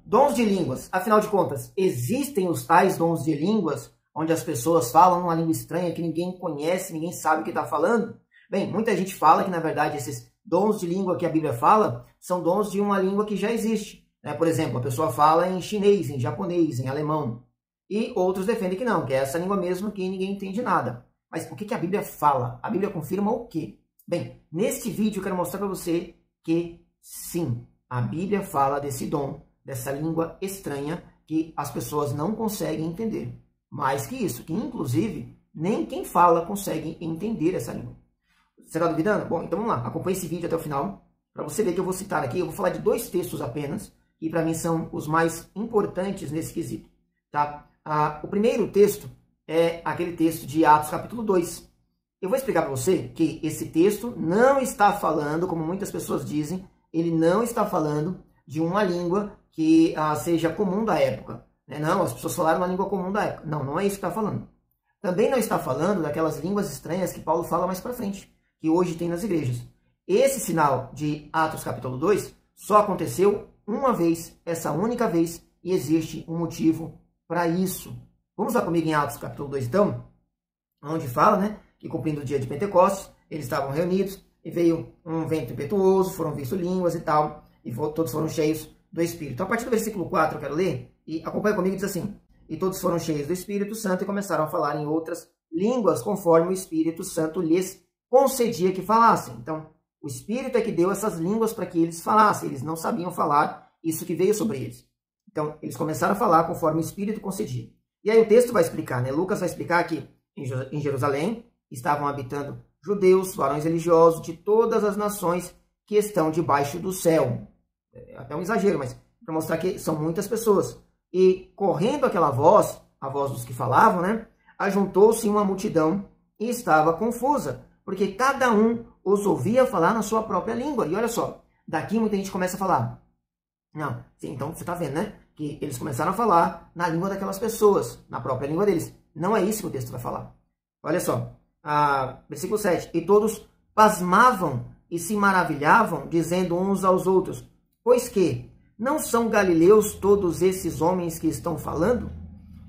Dons de línguas. Afinal de contas, existem os tais dons de línguas, onde as pessoas falam uma língua estranha que ninguém conhece, ninguém sabe o que está falando? Bem, muita gente fala que, na verdade, esses dons de língua que a Bíblia fala são dons de uma língua que já existe. Por exemplo, a pessoa fala em chinês, em japonês, em alemão. E outros defendem que não, que é essa língua mesmo que ninguém entende nada. Mas o que a Bíblia fala? A Bíblia confirma o quê? Bem, neste vídeo eu quero mostrar para você que sim, a Bíblia fala desse dom, dessa língua estranha que as pessoas não conseguem entender. Mais que isso, que inclusive nem quem fala consegue entender essa língua. Você está duvidando? Bom, então vamos lá, acompanhe esse vídeo até o final, para você ver que eu vou citar aqui, eu vou falar de 2 textos apenas, que para mim são os mais importantes nesse quesito. Tá? O primeiro texto é aquele texto de Atos capítulo 2. Eu vou explicar para você que esse texto não está falando, como muitas pessoas dizem, ele não está falando de uma língua que seja comum da época. Não, as pessoas falaram uma língua comum da época. Não, não é isso que está falando. Também não está falando daquelas línguas estranhas que Paulo fala mais para frente, que hoje tem nas igrejas. Esse sinal de Atos capítulo 2 só aconteceu uma vez, essa única vez, e existe um motivo para isso. Vamos lá comigo em Atos capítulo 2, então, onde fala, que cumprindo o dia de Pentecostes, eles estavam reunidos, e veio um vento impetuoso, foram vistos línguas e tal, e todos foram cheios do Espírito. Então, a partir do versículo 4, eu quero ler, e acompanha comigo, diz assim: e todos foram cheios do Espírito Santo e começaram a falar em outras línguas, conforme o Espírito Santo lhes concedia que falassem. Então, o Espírito é que deu essas línguas para que eles falassem. Eles não sabiam falar isso que veio sobre eles. Então, eles começaram a falar conforme o Espírito concedia. E aí o texto vai explicar, Lucas vai explicar que em Jerusalém estavam habitando judeus, varões religiosos de todas as nações que estão debaixo do céu. É até um exagero, mas para mostrar que são muitas pessoas. E correndo aquela voz, a voz dos que falavam, ajuntou-se uma multidão e estava confusa, porque cada um os ouvia falar na sua própria língua. E olha só, daqui muita gente começa a falar. Não, sim, então você está vendo, que eles começaram a falar na língua daquelas pessoas, na própria língua deles. Não é isso que o texto vai falar. Olha só, versículo 7. E todos pasmavam e se maravilhavam, dizendo uns aos outros: pois que não são galileus todos esses homens que estão falando?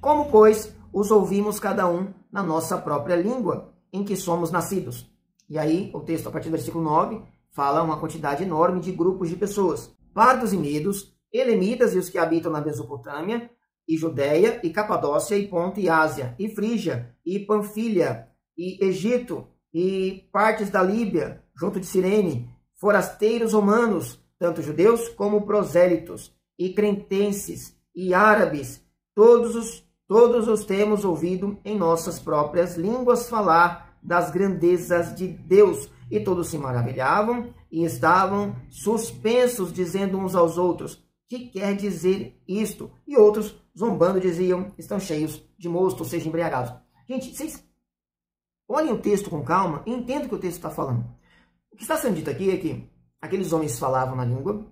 Como, pois, os ouvimos cada um na nossa própria língua, em que somos nascidos? E aí, o texto, a partir do versículo 9, fala uma quantidade enorme de grupos de pessoas. Pardos e medos, elemitas e os que habitam na Mesopotâmia, e Judéia, e Capadócia, e Ponto, e Ásia, e Frígia, e Panfilha, e Egito, e partes da Líbia, junto de Cirene, forasteiros romanos, tanto judeus como prosélitos, e cretenses, e árabes, todos os temos ouvido em nossas próprias línguas falar das grandezas de Deus. E todos se maravilhavam e estavam suspensos, dizendo uns aos outros: que quer dizer isto? E outros, zombando, diziam: estão cheios de mosto, ou seja, embriagados. Gente, vocês olhem o texto com calma e entendam o que o texto está falando. O que está sendo dito aqui é que aqueles homens falavam na língua,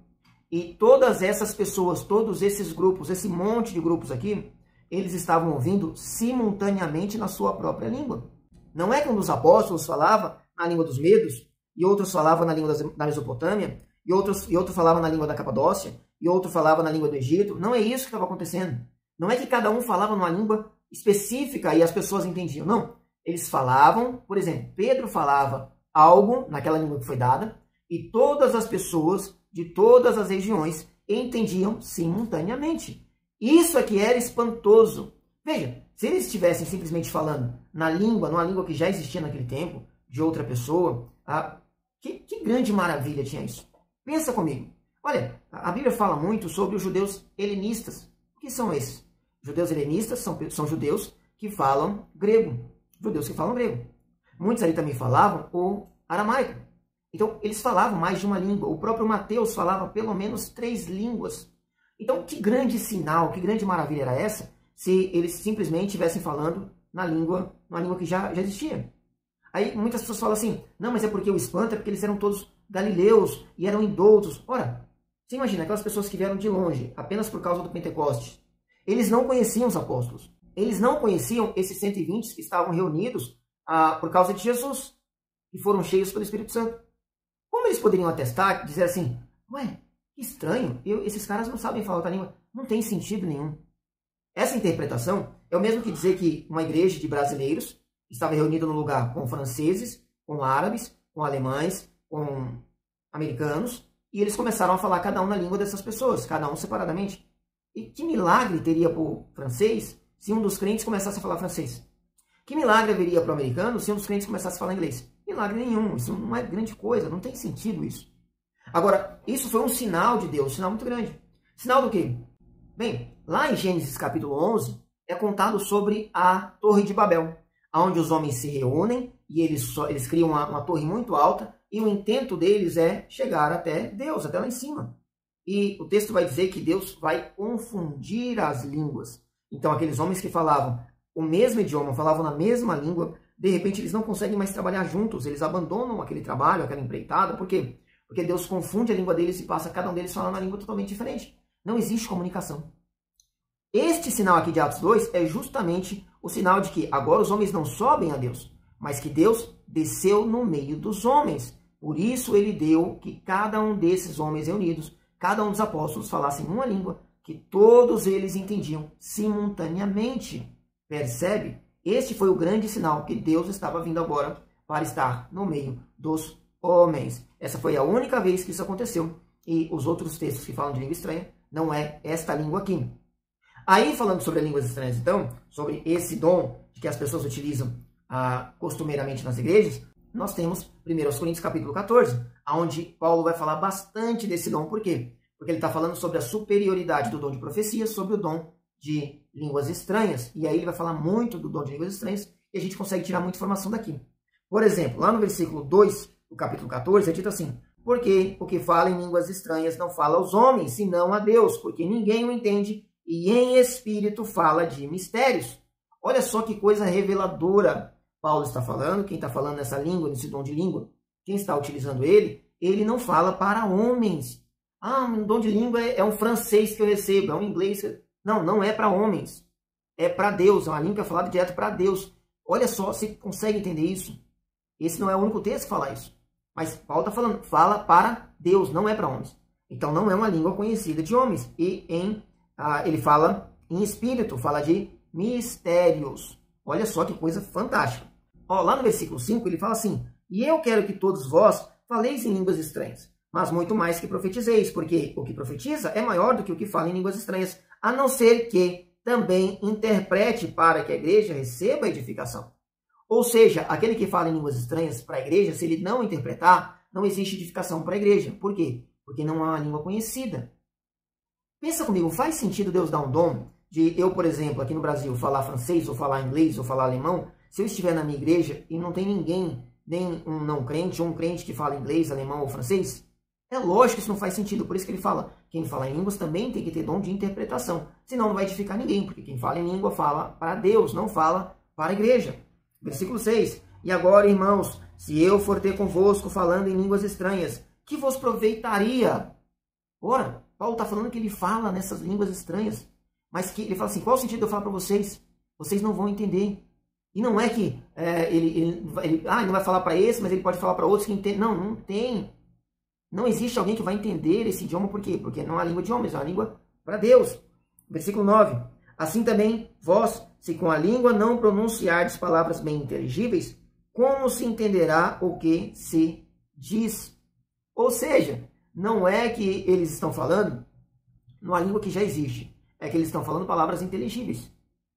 e todas essas pessoas, todos esses grupos, esse monte de grupos aqui, eles estavam ouvindo simultaneamente na sua própria língua. Não é que um dos apóstolos falava na língua dos medos, e outros falavam na língua da Mesopotâmia, e outro falava na língua da Capadócia, e outro falava na língua do Egito. Não é isso que estava acontecendo. Não é que cada um falava numa língua específica e as pessoas entendiam. Não. Eles falavam, por exemplo, Pedro falava algo naquela língua que foi dada, e todas as pessoas de todas as regiões entendiam simultaneamente. Isso é que era espantoso. Veja, se eles estivessem simplesmente falando numa língua que já existia naquele tempo, de outra pessoa, que grande maravilha tinha isso. Pensa comigo. Olha, a Bíblia fala muito sobre os judeus helenistas. O que são esses? Judeus helenistas são judeus que falam grego. Judeus que falam grego. Muitos ali também falavam o aramaico. Então, eles falavam mais de uma língua. O próprio Mateus falava pelo menos 3 línguas. Então, que grande sinal, que grande maravilha era essa, se eles simplesmente estivessem falando numa língua que já existia. Aí, muitas pessoas falam assim: não, mas é porque o espanto é porque eles eram todos galileus e eram indoutos. Ora, você imagina aquelas pessoas que vieram de longe, apenas por causa do Pentecostes. Eles não conheciam os apóstolos. Eles não conheciam esses 120 que estavam reunidos por causa de Jesus, e foram cheios pelo Espírito Santo. Como eles poderiam atestar, dizer assim: ué, Estranho, esses caras não sabem falar outra língua. Não tem sentido nenhum. Essa interpretação é o mesmo que dizer que uma igreja de brasileiros estava reunida no lugar com franceses, com árabes, com alemães, com americanos, e eles começaram a falar cada um na língua dessas pessoas, cada um separadamente. E que milagre teria para o francês se um dos crentes começasse a falar francês? Que milagre haveria para o americano se um dos crentes começasse a falar inglês? Milagre nenhum, isso não é grande coisa, não tem sentido isso. Agora, isso foi um sinal de Deus, um sinal muito grande. Sinal do quê? Bem, lá em Gênesis capítulo 11, é contado sobre a Torre de Babel, onde os homens se reúnem e eles criam uma torre muito alta, e o intento deles é chegar até Deus, até lá em cima. E o texto vai dizer que Deus vai confundir as línguas. Então, aqueles homens que falavam o mesmo idioma, falavam na mesma língua, de repente eles não conseguem mais trabalhar juntos, eles abandonam aquele trabalho, aquela empreitada. Por quê? Porque Deus confunde a língua deles e passa cada um deles falando uma língua totalmente diferente. Não existe comunicação. Este sinal aqui de Atos 2 é justamente o sinal de que agora os homens não sobem a Deus, mas que Deus desceu no meio dos homens. Por isso ele deu que cada um desses homens reunidos, cada um dos apóstolos falassem uma língua que todos eles entendiam simultaneamente. Percebe? Este foi o grande sinal que Deus estava vindo agora para estar no meio dos homens. Essa foi a única vez que isso aconteceu. E os outros textos que falam de língua estranha não é esta língua aqui. Aí, falando sobre línguas estranhas, então, sobre esse dom que as pessoas utilizam costumeiramente nas igrejas, nós temos 1 Coríntios capítulo 14, onde Paulo vai falar bastante desse dom. Por quê? Porque ele está falando sobre a superioridade do dom de profecia sobre o dom de línguas estranhas. E aí ele vai falar muito do dom de línguas estranhas e a gente consegue tirar muita informação daqui. Por exemplo, lá no versículo 2 do capítulo 14, é dito assim: porque o que fala em línguas estranhas não fala aos homens, senão a Deus, porque ninguém o entende, e em espírito fala de mistérios. Olha só que coisa reveladora Paulo está falando. Quem está falando nessa língua, nesse dom de língua, quem está utilizando ele não fala para homens. Um dom de língua é um francês que eu recebo, é um inglês. Não, não é para homens. É para Deus, é uma língua falada direto para Deus. Olha só, você consegue entender isso? Esse não é o único texto que fala isso. Mas Paulo está falando, fala para Deus, não é para homens. Então não é uma língua conhecida de homens. E ele fala em espírito, fala de mistérios. Olha só que coisa fantástica. Lá no versículo 5 ele fala assim: e eu quero que todos vós faleis em línguas estranhas, mas muito mais que profetizeis, porque o que profetiza é maior do que o que fala em línguas estranhas, a não ser que também interprete para que a igreja receba edificação. Ou seja, aquele que fala em línguas estranhas para a igreja, se ele não interpretar, não existe edificação para a igreja. Por quê? Porque não é uma língua conhecida. Pensa comigo, faz sentido Deus dar um dom de eu, por exemplo, aqui no Brasil, falar francês, ou falar inglês, ou falar alemão? Se eu estiver na minha igreja e não tem ninguém, nem um não crente, ou um crente que fala inglês, alemão ou francês, é lógico que isso não faz sentido. Por isso que ele fala, quem fala em línguas também tem que ter dom de interpretação. Senão não vai edificar ninguém, porque quem fala em língua fala para Deus, não fala para a igreja. Versículo 6. E agora, irmãos, se eu for ter convosco falando em línguas estranhas, que vos proveitaria? Ora, Paulo está falando que ele fala nessas línguas estranhas, mas que ele fala assim, qual o sentido de eu falar para vocês? Vocês não vão entender. E não é que ele não vai falar para esse, mas ele pode falar para outros que entendem. Não, não tem. Não existe alguém que vai entender esse idioma. Por quê? Porque não é a língua de homens, é uma língua para Deus. Versículo 9. Assim também, vós, se com a língua não pronunciardes palavras bem inteligíveis, como se entenderá o que se diz? Ou seja, não é que eles estão falando numa língua que já existe. É que eles estão falando palavras inteligíveis.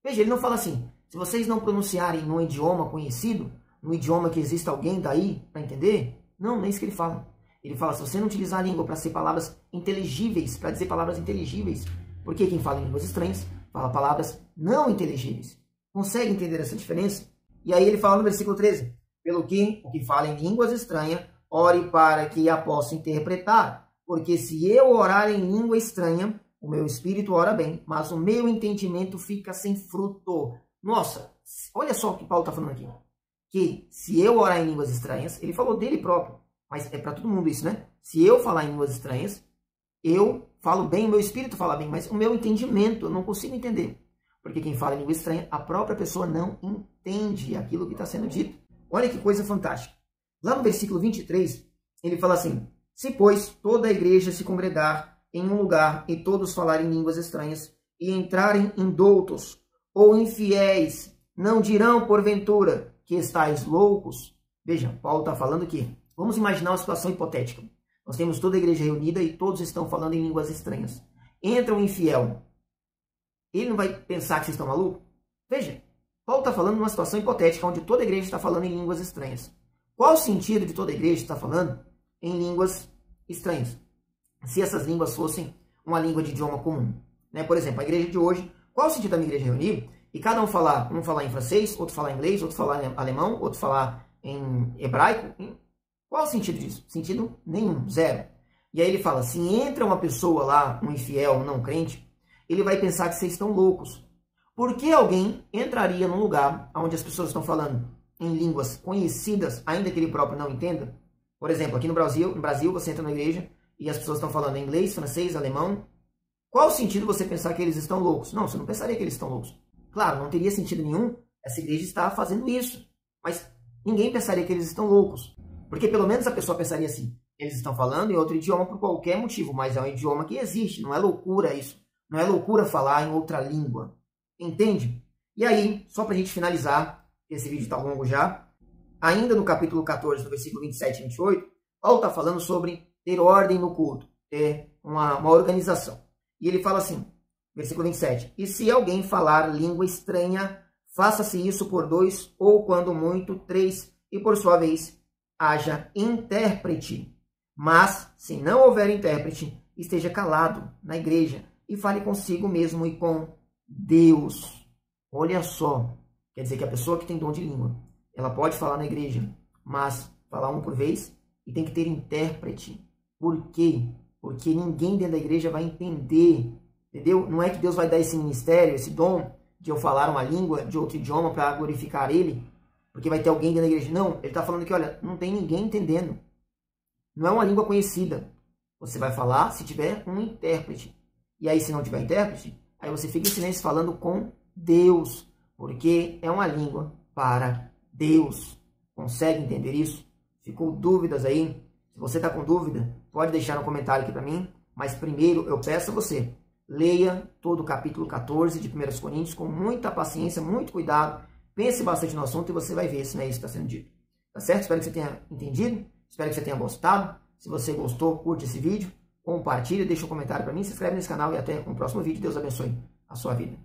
Veja, ele não fala assim, se vocês não pronunciarem num idioma conhecido, num idioma que exista alguém daí para entender, não é isso que ele fala. Ele fala, se você não utilizar a língua para ser palavras inteligíveis, para dizer palavras inteligíveis, porque quem fala em línguas estranhas fala palavras não inteligíveis. Consegue entender essa diferença? E aí ele fala no versículo 13, pelo que o que fala em línguas estranhas, ore para que a possa interpretar, porque se eu orar em língua estranha, o meu espírito ora bem, mas o meu entendimento fica sem fruto. Nossa, olha só o que Paulo está falando aqui. Que se eu orar em línguas estranhas, ele falou dele próprio, mas é para todo mundo isso, né? Se eu falar em línguas estranhas, eu falo bem, o meu espírito fala bem, mas o meu entendimento eu não consigo entender. Porque quem fala em língua estranha, a própria pessoa não entende aquilo que está sendo dito. Olha que coisa fantástica. Lá no versículo 23, ele fala assim, se, pois, toda a igreja se congregar em um lugar e todos falarem línguas estranhas e entrarem indoutos ou infiéis, não dirão porventura que estáis loucos? Veja, Paulo está falando aqui. Vamos imaginar uma situação hipotética. Nós temos toda a igreja reunida e todos estão falando em línguas estranhas. Entra um infiel. Ele não vai pensar que vocês estão malucos? Veja, Paulo está falando de uma situação hipotética onde toda a igreja está falando em línguas estranhas. Qual o sentido de toda a igreja estar falando em línguas estranhas? Se essas línguas fossem uma língua de idioma comum. Né? Por exemplo, a igreja de hoje, qual o sentido da minha igreja reunir? E cada um falar em francês, outro falar em inglês, outro falar em alemão, outro falar em hebraico. Qual o sentido disso? Sentido nenhum, zero. E aí ele fala, se entra uma pessoa lá, um infiel, um não crente, ele vai pensar que vocês estão loucos. Por que alguém entraria num lugar onde as pessoas estão falando em línguas conhecidas, ainda que ele próprio não entenda? Por exemplo, aqui no Brasil você entra na igreja e as pessoas estão falando inglês, francês, alemão. Qual o sentido você pensar que eles estão loucos? Não, você não pensaria que eles estão loucos. Claro, não teria sentido nenhum essa igreja estar fazendo isso. Mas ninguém pensaria que eles estão loucos. Porque pelo menos a pessoa pensaria assim, eles estão falando em outro idioma por qualquer motivo, mas é um idioma que existe, não é loucura isso. Não é loucura falar em outra língua. Entende? E aí, só para a gente finalizar, esse vídeo está longo já, ainda no capítulo 14, no versículo 27 e 28, Paulo está falando sobre ter ordem no culto, ter uma organização. E ele fala assim, versículo 27, e se alguém falar língua estranha, faça-se isso por 2 ou, quando muito, 3, e por sua vez, haja intérprete. Mas, se não houver intérprete, esteja calado na igreja e fale consigo mesmo e com Deus. Olha só, quer dizer que a pessoa que tem dom de língua, ela pode falar na igreja, mas falar um por vez e tem que ter intérprete. Por quê? Porque ninguém dentro da igreja vai entender, entendeu? Não é que Deus vai dar esse ministério, esse dom de eu falar uma língua de outro idioma para glorificar Ele, porque vai ter alguém dentro da igreja. Não, ele está falando que, olha, não tem ninguém entendendo. Não é uma língua conhecida. Você vai falar se tiver um intérprete. E aí, se não tiver intérprete, aí você fica em silêncio falando com Deus, porque é uma língua para Deus. Consegue entender isso? Ficou dúvidas aí? Se você está com dúvida, pode deixar no comentário aqui para mim. Mas primeiro eu peço a você, leia todo o capítulo 14 de 1 Coríntios com muita paciência, muito cuidado. Pense bastante no assunto e você vai ver se não é isso que está sendo dito. Tá certo? Espero que você tenha entendido. Espero que você tenha gostado. Se você gostou, curte esse vídeo, compartilha, deixa um comentário para mim, se inscreve nesse canal e até o próximo vídeo. Deus abençoe a sua vida.